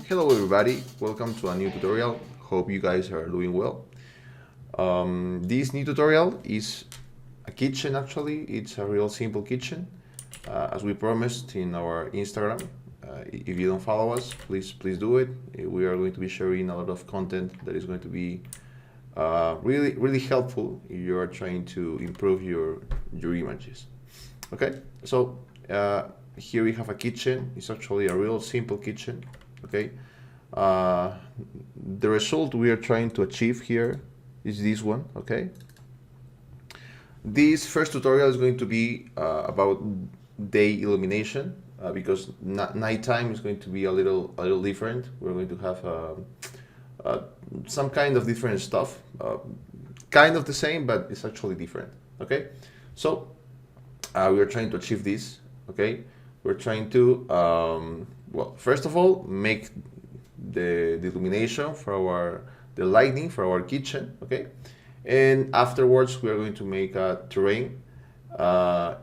Hello everybody, welcome to a new tutorial. Hope you guys are doing well. This new tutorial is a kitchen actually. It's a real simple kitchen. As we promised in our Instagram. If you don't follow us, please do it. We are going to be sharing a lot of content that is going to be really helpful if you are trying to improve your images. Okay, so here we have a kitchen. It's actually a real simple kitchen. Okay, the result we are trying to achieve here is this one. Okay, this first tutorial is going to be about day illumination because nighttime is going to be a little different. We're going to have some kind of different stuff, kind of the same, but it's actually different. Okay, so we are trying to achieve this. Okay, we're trying to well, first of all, make the illumination for the lighting for our kitchen. Okay, and afterwards we are going to make a terrain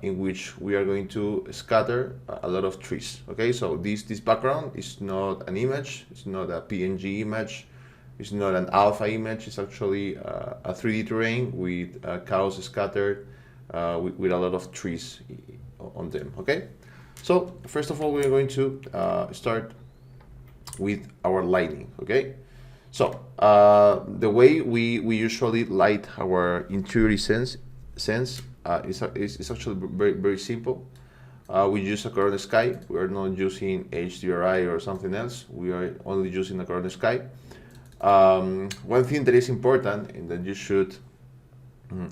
in which we are going to scatter a lot of trees. Okay, so this background is not an image, it's not a PNG image, it's not an alpha image, it's actually a 3D terrain with cows scattered with a lot of trees on them. Okay, so first of all we are going to start with our lighting. Okay, so the way we usually light our interior sense is actually very simple. We use a Corona sky. We are not using HDRI or something else. We are only using a Corona sky. One thing that is important and that you should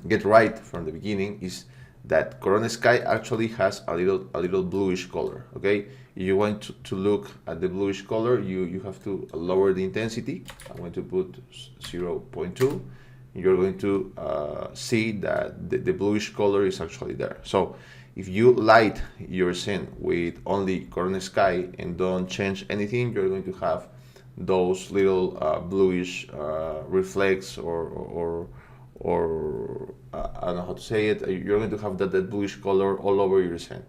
get right from the beginning is that Corona sky actually has a little bluish color. Okay, if you want to look at the bluish color, you have to lower the intensity. I'm going to put 0.2. You're going to see that the bluish color is actually there. So if you light your scene with only Corona sky and don't change anything, you're going to have those little bluish reflex or I don't know how to say it. You're going to have that bluish color all over your scene.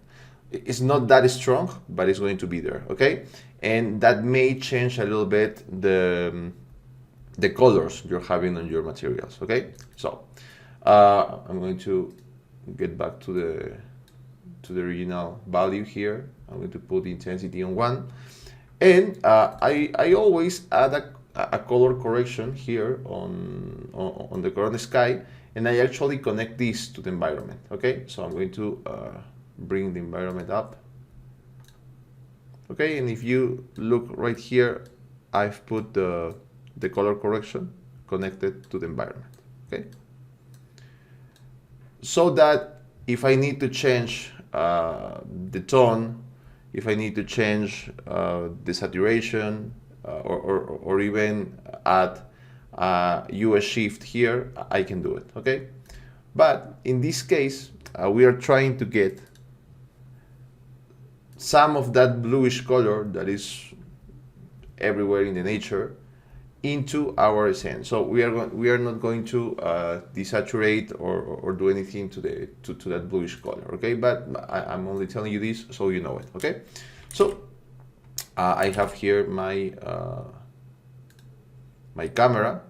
It's not that strong, but it's going to be there. Okay, and that may change a little bit the colors you're having on your materials. Okay, so I'm going to get back to the original value here. I'm going to put the intensity on 1, and I always add a color correction here on the Corona sky, and I actually connect this to the environment. Okay, so I'm going to bring the environment up. Okay, and if you look right here, I've put the color correction connected to the environment. Okay, so that if I need to change the tone, if I need to change the saturation, or even add a US shift here, I can do it. Okay, but in this case we are trying to get some of that bluish color that is everywhere in the nature into our scene. So we are not going to desaturate or do anything to that bluish color. Okay, but I'm only telling you this so you know it. Okay, so I have here my my camera.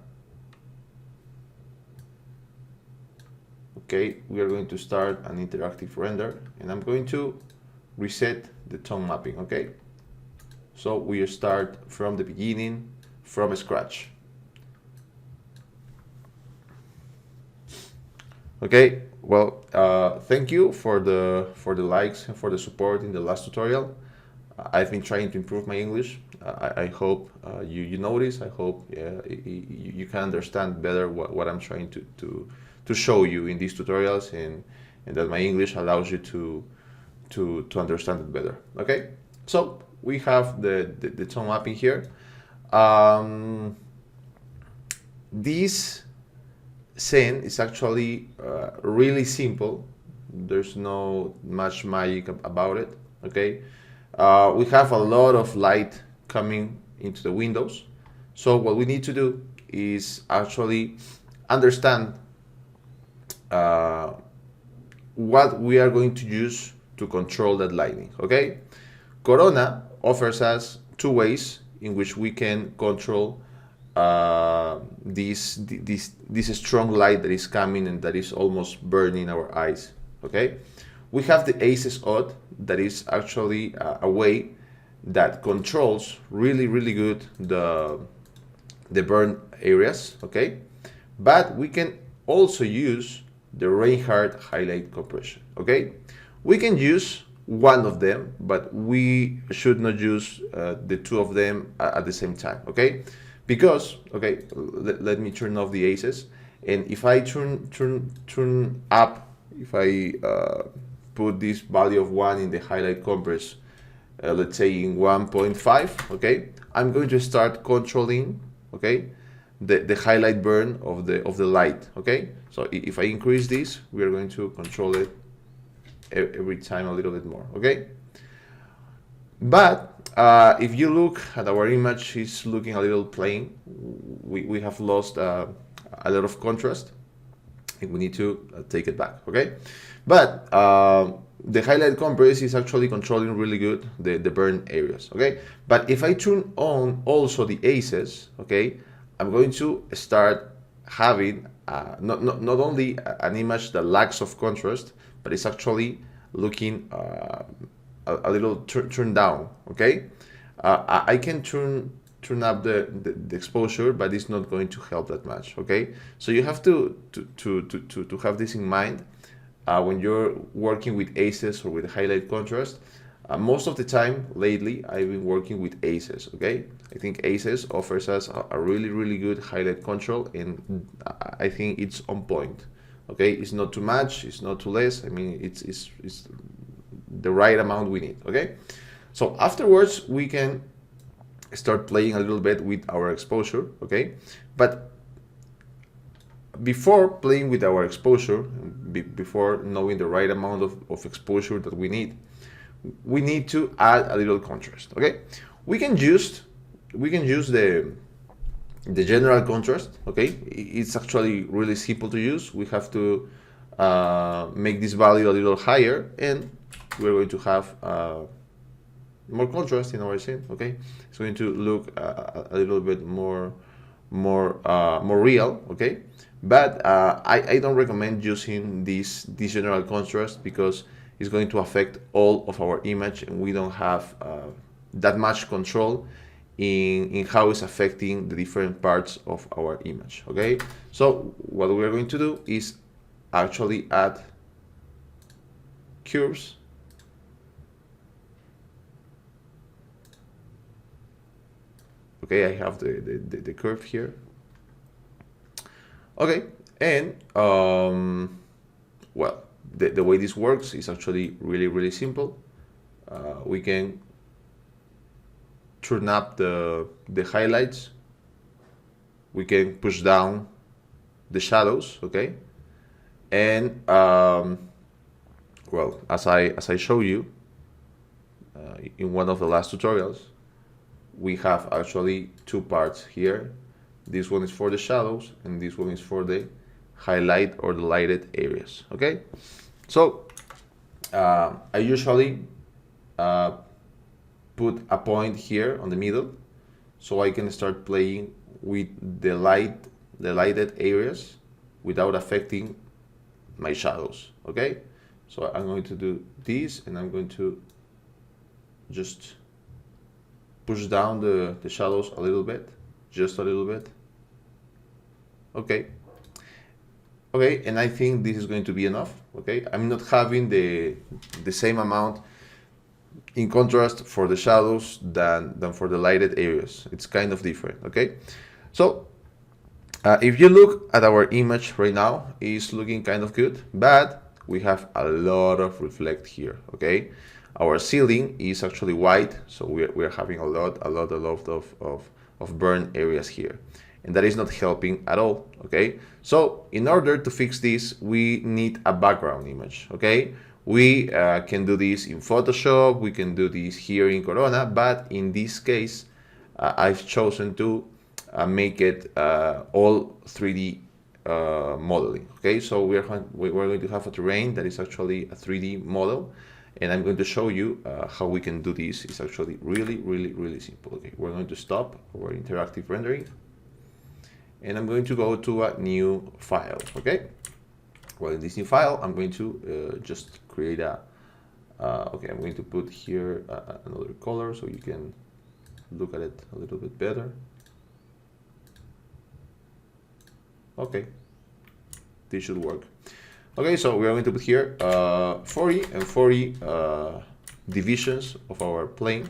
Okay, we are going to start an interactive render, and I'm going to reset the tone mapping. Okay, so we start from the beginning, from scratch. Okay, well, thank you for the likes and for the support in the last tutorial. I've been trying to improve my English. I hope you notice. I hope you can understand better what I'm trying to show you in these tutorials, and that my English allows you to understand it better. Okay, so we have the tone mapping here. This scene is actually really simple. There's no much magic about it. Okay, we have a lot of light coming into the windows. So what we need to do is actually understand what we are going to use to control that lighting. Okay, Corona offers us two ways in which we can control this strong light that is coming and that is almost burning our eyes. Okay, we have the ACES odd that is actually a way that controls really good the burn areas. Okay, but we can also use the Reinhardt highlight compression. Okay, we can use one of them, but we should not use the two of them at the same time. Okay, because let me turn off the ACES, and if I turn up, if I put this value of 1 in the highlight compress, let's say in 1.5, okay, I'm going to start controlling, okay, the highlight burn of the light. Okay, so if I increase this, we are going to control it every time a little bit more. Okay, but if you look at our image, it's looking a little plain. We have lost a lot of contrast, and we need to take it back. Okay, but the highlight compress is actually controlling really good the burn areas. Okay, but if I turn on also the ACES, okay, I'm going to start having not only an image that lacks of contrast, but it's actually looking a little turned down. Okay, I can turn up the exposure, but it's not going to help that much. Okay, so you have to have this in mind when you're working with ACES or with highlight contrast. Most of the time lately, I've been working with ACES. Okay, I think ACES offers us a really good highlight control, and I think it's on point. Okay, it's not too much, it's not too less. I mean, it's the right amount we need. Okay, so afterwards we can start playing a little bit with our exposure. Okay, but before playing with our exposure, before knowing the right amount of exposure that we need to add a little contrast. Okay, we can use the general contrast. Okay, it's actually really simple to use. We have to make this value a little higher, and we're going to have more contrast in our scene. Okay, it's going to look a little bit more real. Okay, but I don't recommend using this general contrast because it's going to affect all of our image, and we don't have that much control in how it's affecting the different parts of our image. Okay, so what we're going to do is actually add curves. Okay, I have the curve here. Okay, and well, the way this works is actually really simple. We can turn up the highlights. We can push down the shadows. Okay, and well, as I show you in one of the last tutorials, we have actually two parts here. This one is for the shadows, and this one is for the highlight or the lighted areas. Okay, so I usually put a point here on the middle, so I can start playing with the lighted areas without affecting my shadows. Okay, so I'm going to do this, and I'm going to just push down the shadows a little bit, just a little bit. Okay, and I think this is going to be enough. Okay, I'm not having the same amount in contrast for the shadows than for the lighted areas. It's kind of different. Okay, so if you look at our image right now, it's looking kind of good, but we have a lot of reflect here. Okay, our ceiling is actually white, so we're having a lot of burn areas here, and that is not helping at all. Okay, so in order to fix this, we need a background image. Okay, we can do this in Photoshop, we can do this here in Corona, but in this case I've chosen to make it all 3D modeling. Okay, so we're going to have a terrain that is actually a 3D model, And I'm going to show you how we can do this. It's actually really simple. Okay, we're going to stop our interactive rendering, and I'm going to go to a new file. Okay, well, in this new file, I'm going to just create a okay, I'm going to put here another color so you can look at it a little bit better. Okay, this should work. Okay, so we are going to put here 40 and 40 divisions of our plane,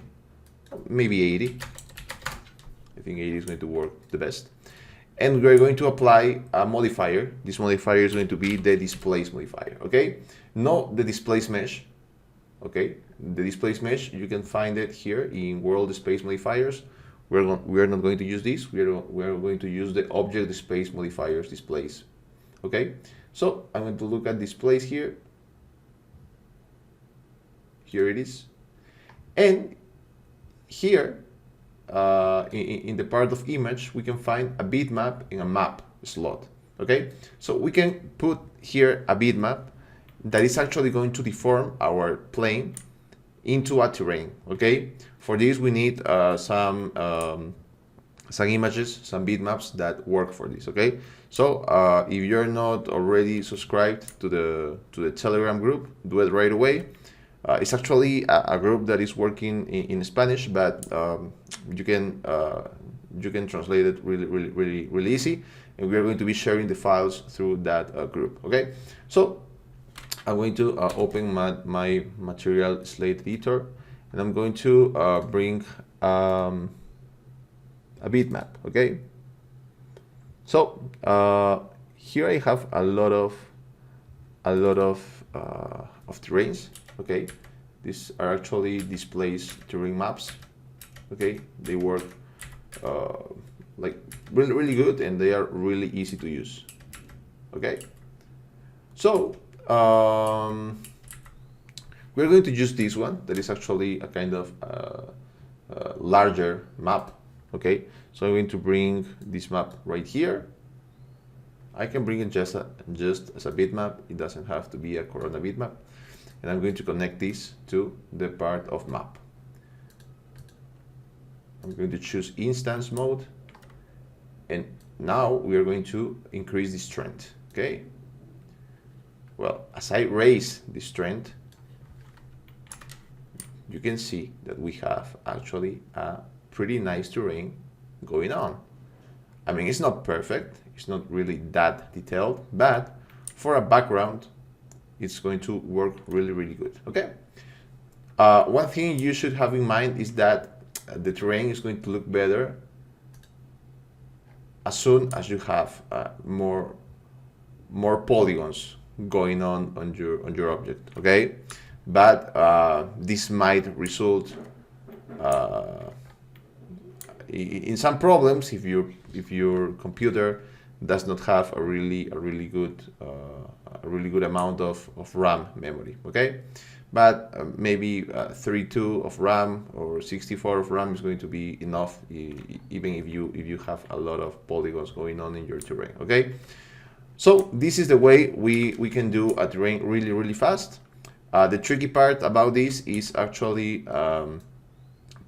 maybe 80. I think 80 is going to work the best. And we're going to apply a modifier. This modifier is going to be the displace modifier, okay? Not the displace mesh, okay? The displace mesh, you can find it here in world space modifiers. We're not going to use this. We're going to use the object space modifiers displace, okay? So I'm going to look at displace here. Here it is. And here, in the part of image, we can find a bitmap in a map slot, okay? So we can put here a bitmap that is actually going to deform our plane into a terrain, okay? For this, we need some images, some bitmaps that work for this, okay? So if you're not already subscribed to the Telegram group, do it right away. It's actually a group that is working in Spanish, but you can translate it really easy, and we are going to be sharing the files through that group, okay? So I'm going to open my material slate editor, and I'm going to bring a bitmap, okay? So here I have a lot of terrains, okay? These are actually displaced terrain maps, okay? They work like really good, and they are really easy to use, okay? So we're going to use this one that is actually a kind of larger map, okay? So I'm going to bring this map right here. I can bring it just as a bitmap. It doesn't have to be a Corona bitmap. And I'm going to connect this to the part of map. I'm going to choose instance mode. And now we are going to increase the strength, okay? Well, as I raise the strength, you can see that we have actually a pretty nice terrain going on. I mean, it's not perfect, it's not really that detailed, but for a background, it's going to work really good, okay? One thing you should have in mind is that the terrain is going to look better as soon as you have more polygons going on your object, okay? But this might result in some problems if your computer does not have a really good amount of RAM memory, okay? But maybe 32 of RAM or 64 of RAM is going to be enough, even if you have a lot of polygons going on in your terrain, okay? So this is the way we can do a terrain really fast. The tricky part about this is actually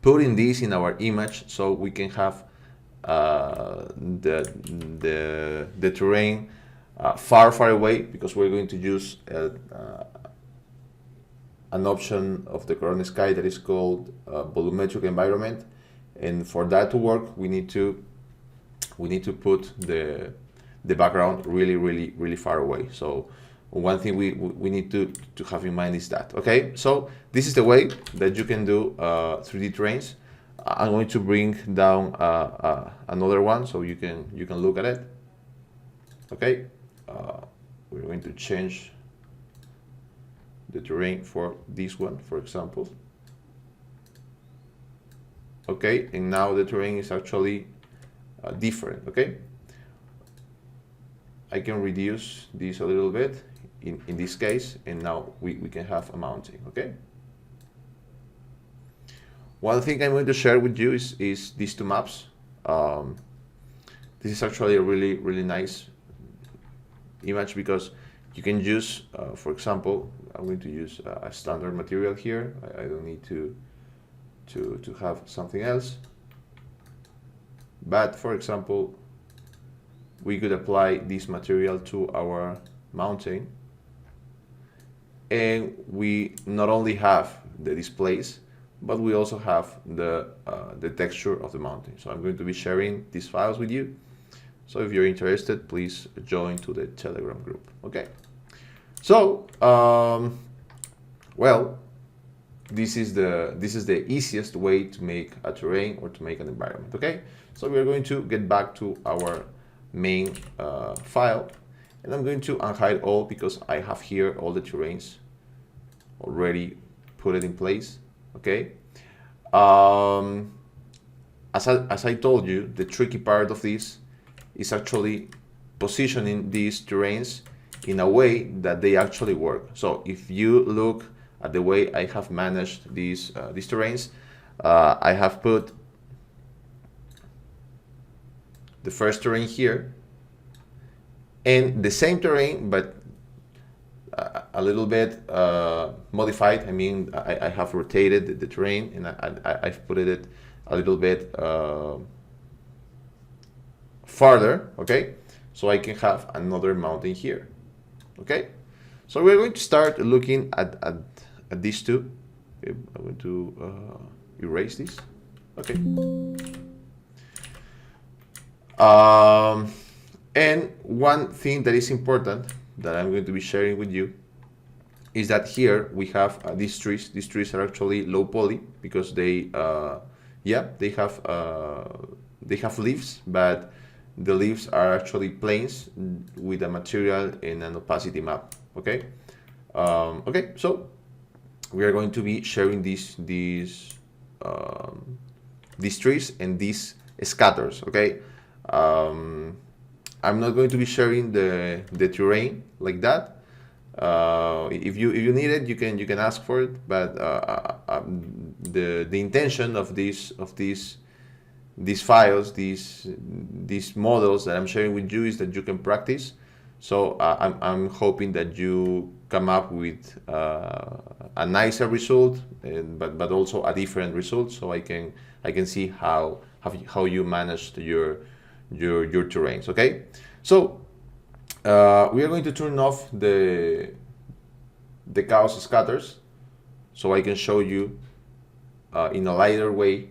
putting this in our image so we can have the terrain far away, because we're going to use an option of the Corona Sky that is called volumetric environment, and for that to work we need to put the background really far away. So one thing we need to have in mind is that, okay? So this is the way that you can do 3D terrains. I'm going to bring down another one so you can look at it, okay? We're going to change the terrain for this one, for example, okay? And now the terrain is actually different, okay? I can reduce this a little bit in this case, and now we can have a mountain, okay? One thing I'm going to share with you is these two maps. This is actually a really nice image, because You can use, for example, I'm going to use a standard material here. I don't need to have something else. But for example, we could apply this material to our mountain, and we not only have the displays, but we also have the texture of the mountain. So I'm going to be sharing these files with you. So if you're interested, please join to the Telegram group. Okay. So well, this is the easiest way to make a terrain or to make an environment. Okay. So we are going to get back to our main file, and I'm going to unhide all because I have here all the terrains already put it in place. Okay. As I told you, the tricky part of this is actually positioning these terrains in a way that they actually work. So if you look at the way I have managed these terrains, I have put the first terrain here and the same terrain, but a little bit modified. I mean, I have rotated the terrain, and I've put it a little bit farther, okay? So I can have another mountain here, okay? So we're going to start looking at these two. Okay, I'm going to erase this, okay? And one thing that is important that I'm going to be sharing with you is that here we have these trees. These trees are actually low poly because they have leaves, but the leaves are actually planes with a material and an opacity map. Okay. Okay. So we are going to be sharing these trees and these scatters. Okay. I'm not going to be sharing the terrain like that. If you need it, you can ask for it. But the intention of these files, these models that I'm sharing with you is that you can practice. So I'm hoping that you come up with a nicer result, but also a different result, so I can see how you managed your terrains. Okay, so we are going to turn off the chaos scatters, so I can show you in a lighter way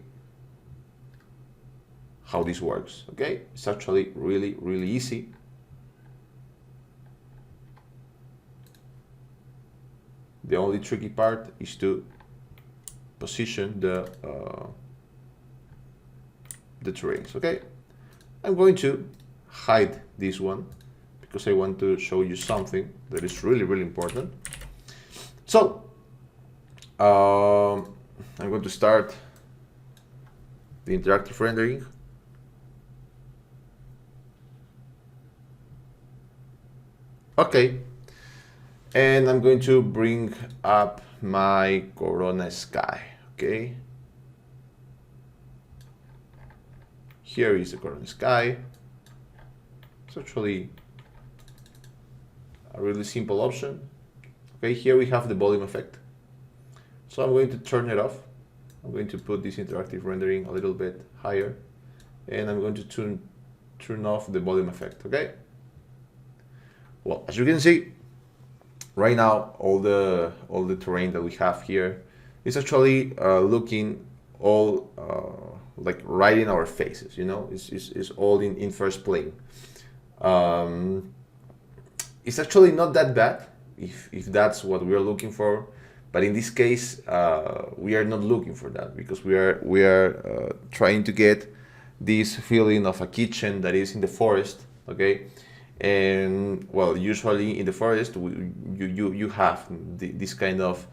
how this works. Okay, it's actually really easy. The only tricky part is to position the terrains. Okay, I'm going to hide this one because I want to show you something that is really important. So I'm going to start the interactive rendering. Okay, and I'm going to bring up my Corona sky. Okay, here is the Corona sky. It's actually a really simple option. Okay, here we have the volume effect. So I'm going to turn it off. I'm going to put this interactive rendering a little bit higher, and I'm going to turn off the volume effect. Okay. Well, as you can see, right now all the terrain that we have here is actually looking all like right in our faces. You know, it's all in first plane. It's actually not that bad if that's what we are looking for, but in this case we are not looking for that because we are trying to get this feeling of a kitchen that is in the forest. Okay. And well, usually in the forest you have this kind of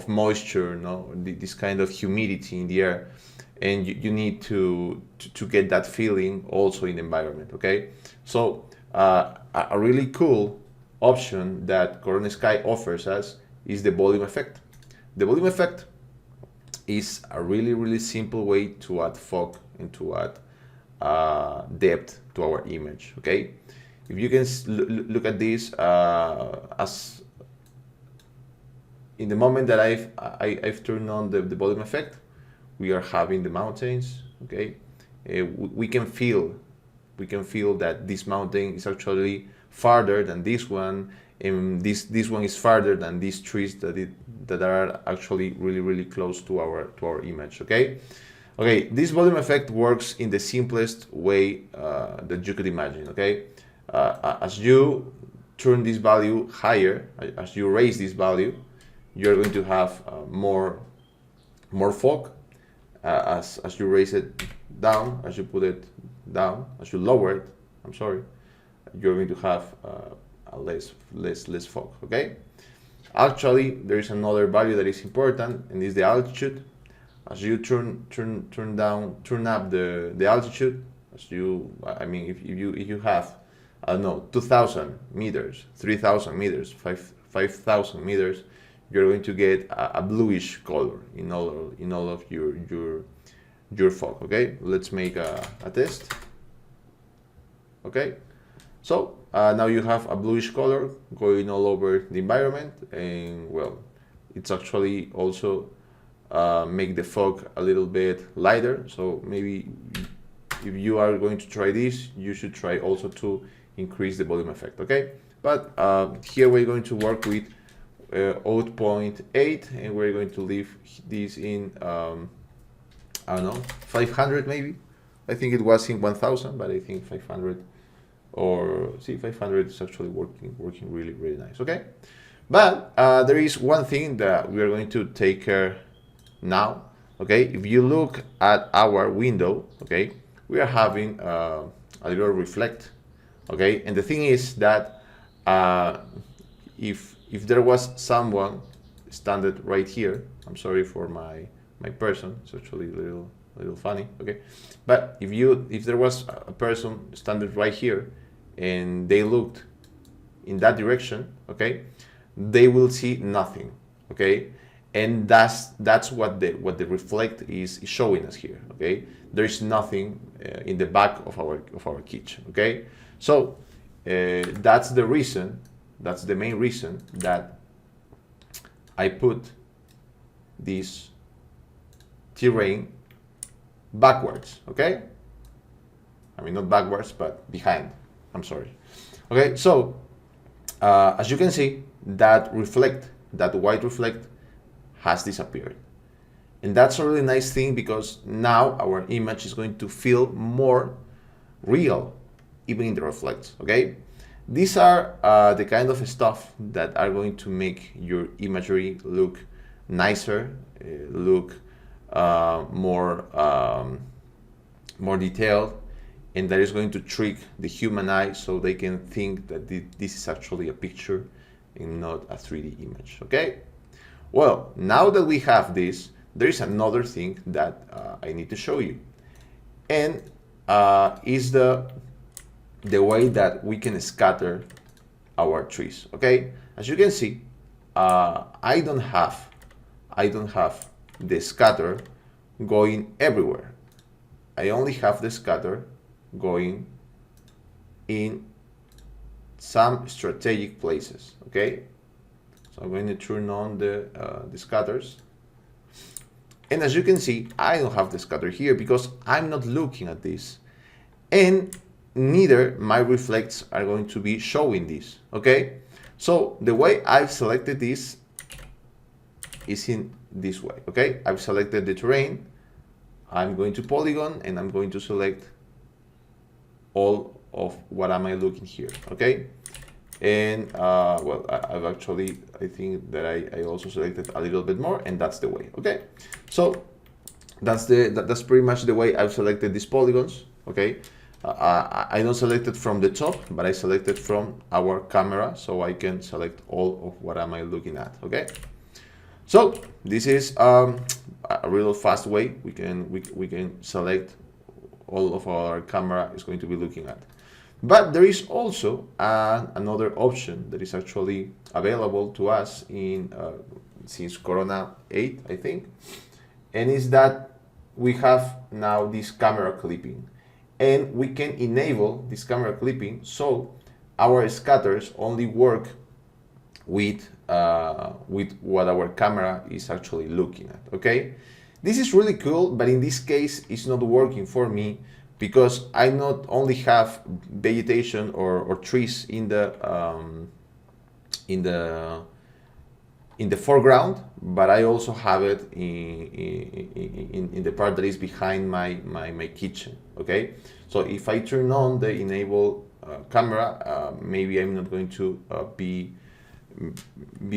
moisture, no, this kind of humidity in the air, and you need to get that feeling also in the environment. Okay, so a really cool option that Corona Sky offers us is the volume effect. The volume effect is a really simple way to add fog and to add depth to our image. Okay, If you can look at this, as in the moment that I've turned on the volume effect, we are having the mountains. Okay, we can feel that this mountain is actually farther than this one, and this one is farther than these trees that are actually really close to our image. Okay, this volume effect works in the simplest way that you could imagine. Okay, as you turn this value higher, as you raise this value, you're going to have more fog. As you raise it down, as you put it down, as you lower it, I'm sorry, you're going to have a less fog. Okay. Actually, there is another value that is important, and is the altitude. As you turn up the altitude, as you, I mean, if you have, I don't know, 2,000 meters, 3,000 meters, 5,000 meters, you're going to get a bluish color in all of your fog. Okay, let's make a test. Okay, so now you have a bluish color going all over the environment, and well, it's actually also make the fog a little bit lighter. So maybe if you are going to try this, you should try also to increase the volume effect. Okay, but here we're going to work with 0.8, and we're going to leave this in I don't know, 500 maybe. I think it was in 1000, but I think 500, or see, 500 is actually working really nice. Okay, but there is one thing that we are going to take care now. Okay, if you look at our window, okay, we are having a little reflect. Okay, and the thing is that if there was someone standing right here, I'm sorry for my person, it's actually a little funny. Okay, but if there was a person standing right here and they looked in that direction, okay, they will see nothing. Okay, and that's what the reflect is showing us here. Okay, there is nothing in the back of our kitchen. Okay, so that's the reason, that's the main reason that I put this terrain backwards. Okay, I mean not backwards but behind, I'm sorry. Okay, so as you can see, that white reflect has disappeared, and that's a really nice thing, because now our image is going to feel more real even in the reflects. Okay, these are the kind of stuff that are going to make your imagery look nicer, look more detailed, and that is going to trick the human eye so they can think that this is actually a picture and not a 3D image. Okay, well, now that we have this, there is another thing that I need to show you, and is the way that we can scatter our trees. Okay, as you can see, I don't have the scatter going everywhere. I only have the scatter going in some strategic places. Okay, so I'm going to turn on the scatters, and as you can see, I don't have the scatter here because I'm not looking at this, and neither my reflects are going to be showing this. Okay, so the way I've selected this is in this way. Okay, I've selected the terrain, I'm going to polygon, and I'm going to select all of what am I looking here. Okay, and well, I've actually, I think that I also selected a little bit more, and that's the way. Okay, so that's pretty much the way I've selected these polygons. Okay, I don't select it from the top, but I selected from our camera, so I can select all of what am I looking at. Okay, so this is a real fast way we can select all of our camera is going to be looking at. But there is also another option that is actually available to us in since Corona 8, I think, and is that we have now this camera clipping, and we can enable this camera clipping so our scatters only work with what our camera is actually looking at. Okay, this is really cool, but in this case, it's not working for me because I not only have vegetation or trees in the in the foreground, but I also have it in the part that is behind my kitchen. Okay, so if I turn on the enable camera, maybe I'm not going to be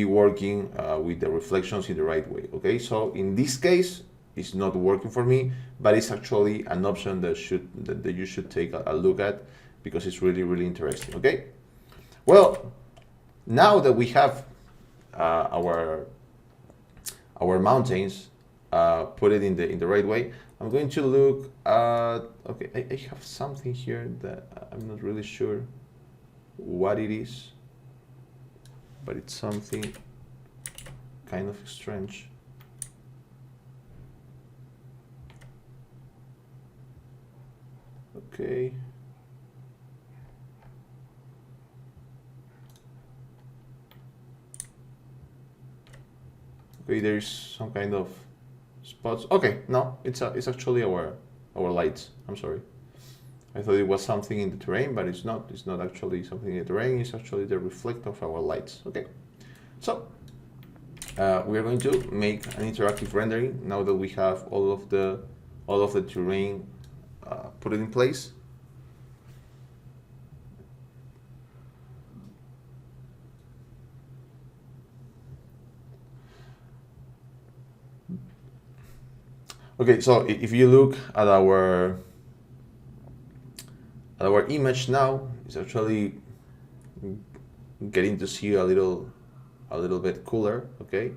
working with the reflections in the right way. Okay, so in this case, it's not working for me, but it's actually an option that you should take a look at because it's really interesting. Okay, well, now that we have our mountains put it in the right way, I'm going to look at, okay, I have something here that I'm not really sure what it is, but it's something kind of strange. Okay. Okay, there's some kind of spots. Okay, no, it's actually our lights. I'm sorry. I thought it was something in the terrain, but it's not. It's not actually something in the terrain. It's actually the reflect of our lights. Okay, so we are going to make an interactive rendering now that we have all of the terrain put it in place. Okay, so if you look at our image now, it's actually getting to see a little bit cooler. Okay,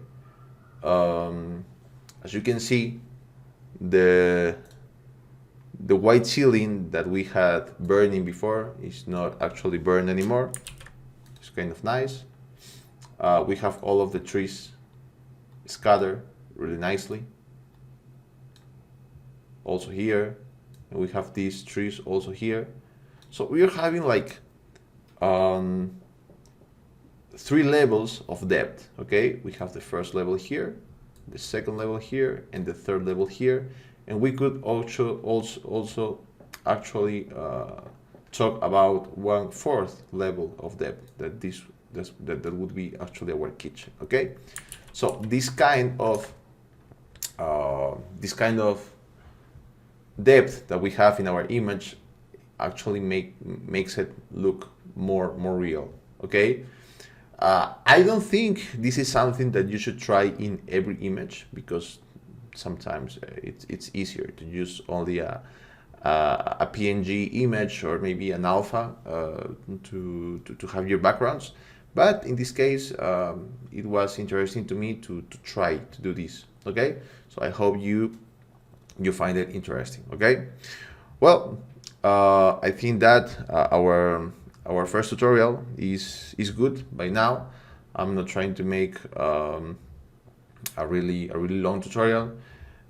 as you can see, the white ceiling that we had burning before is not actually burned anymore. It's kind of nice. We have all of the trees scattered really nicely. Also here, and we have these trees also here. So we are having like 3 levels of depth. Okay, we have the first level here, the second level here, and the third level here. And we could also actually talk about 1/4 level of depth. That would be actually our kitchen. Okay, so this kind of depth that we have in our image actually makes it look more real. Okay, I don't think this is something that you should try in every image because sometimes it's easier to use only a PNG image or maybe an alpha to have your backgrounds. But in this case, it was interesting to me to try to do this. Okay, so I hope you find it interesting. Okay, well, I think that our first tutorial is good by now. I'm not trying to make a really long tutorial.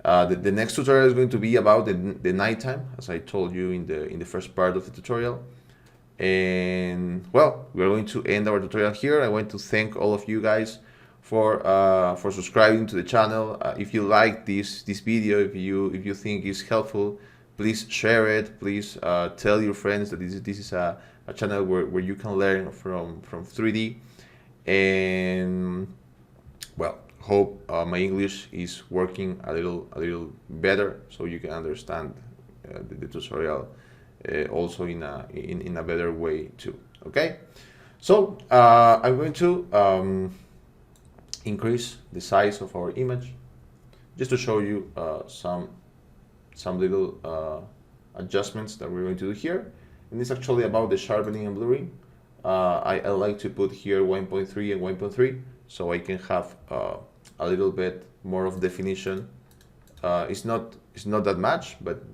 The next tutorial is going to be about the nighttime, as I told you in the first part of the tutorial. And well, we're going to end our tutorial here. I want to thank all of you guys for subscribing to the channel. If you like this video, if you think it's helpful, please share it. Please tell your friends that this is a channel where you can learn from 3D. And well, hope my English is working a little better, so you can understand the tutorial also in a better way too. Okay, so I'm going to increase the size of our image just to show you some little adjustments that we're going to do here. And it's actually about the sharpening and blurring. I like to put here 1.3 and 1.3 so I can have a little bit more of definition. It's not that much, but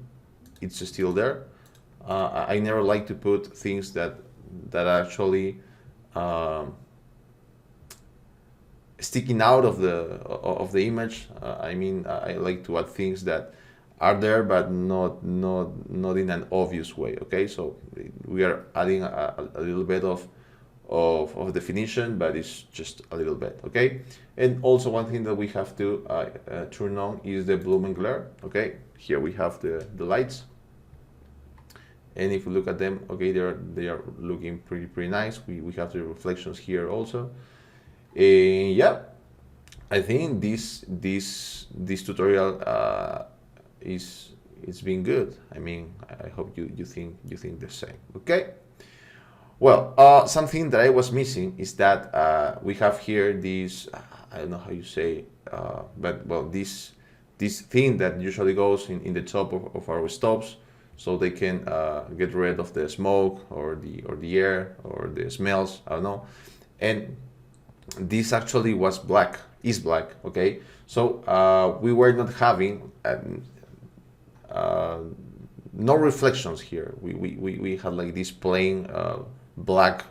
it's still there. I never like to put things that actually sticking out of the image. I mean, I like to add things that are there, but not in an obvious way. Okay, so we are adding a little bit of definition, but it's just a little bit. Okay, and also one thing that we have to turn on is the bloom and glare. Okay, here we have the lights, and if we look at them, okay, they are looking pretty nice. We have the reflections here also, and yeah, I think this tutorial it's been good. I mean, I hope you think the same. Okay. Well, something that I was missing is that we have here this, I don't know how you say, but well, this thing that usually goes in the top of our stoves, so they can get rid of the smoke or the air or the smells. I don't know, and this actually is black. Okay, so we were not having no reflections here. We had like this plain black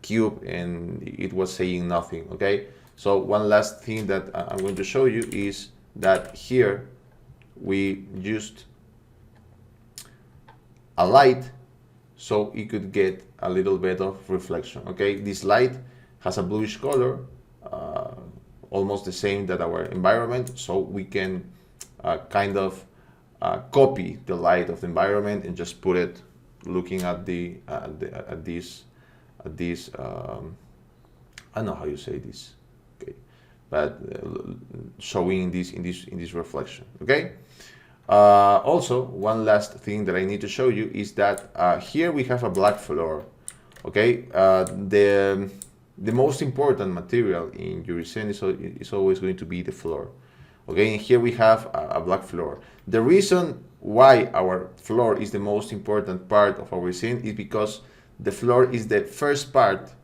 cube, and it was saying nothing. Okay, so one last thing that I'm going to show you is that here we used a light so it could get a little bit of reflection. Okay, this light has a bluish color, almost the same that our environment, so we can kind of copy the light of the environment and just put it looking at this I don't know how you say this, okay, but showing this in this reflection. Okay. Also, one last thing that I need to show you is that here we have a black floor. Okay, the most important material in your resin is always going to be the floor. Okay, and here we have a black floor. The reason why our floor is the most important part of our resin is because the floor is the first part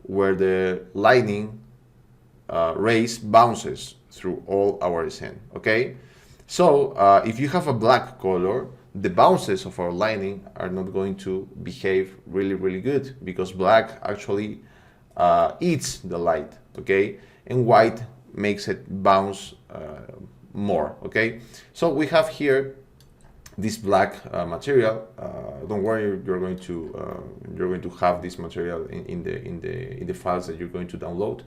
where the lightning rays bounces through all our resin. Okay, so if you have a black color, the bounces of our lining are not going to behave really good, because black actually eats the light. Okay, and white makes it bounce more. Okay, so we have here this black material. Don't worry, you're going to have this material in the files that you're going to download.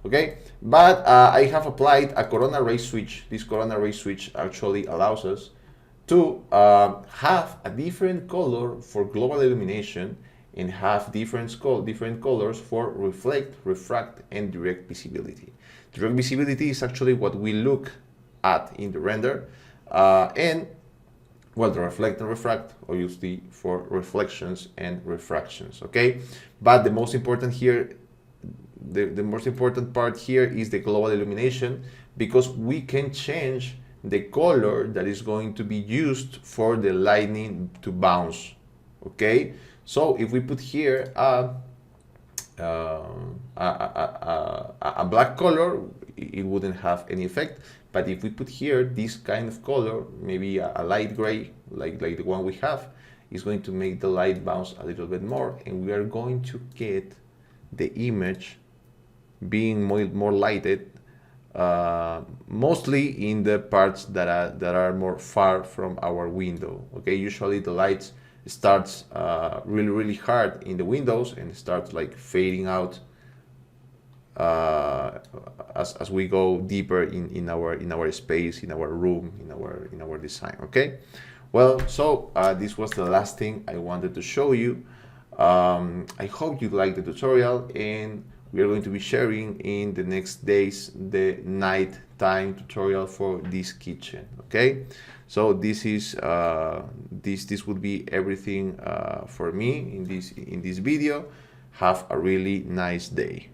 Okay, but I have applied a corona ray switch. This corona ray switch actually allows us to have a different color for global illumination and have different colors for reflect, refract, and direct visibility. Direct visibility is actually what we look at in the render, and well, the reflect and refract obviously for reflections and refractions. Okay, but the most important here, the most important part here is the global illumination, because we can change the color that is going to be used for the lightning to bounce. Okay, so if we put here a black color, it wouldn't have any effect. But if we put here this kind of color, maybe a light gray, like the one we have, is going to make the light bounce a little bit more, and we are going to get the image being more lighted, mostly in the parts that are more far from our window. Okay, usually the lights starts really hard in the windows and starts like fading out as we go deeper in our space, in our room, in our design. Okay, well, so this was the last thing I wanted to show you. I hope you liked the tutorial, and we are going to be sharing in the next days the nighttime tutorial for this kitchen. Okay, so this is this would be everything for me in this video. Have a really nice day.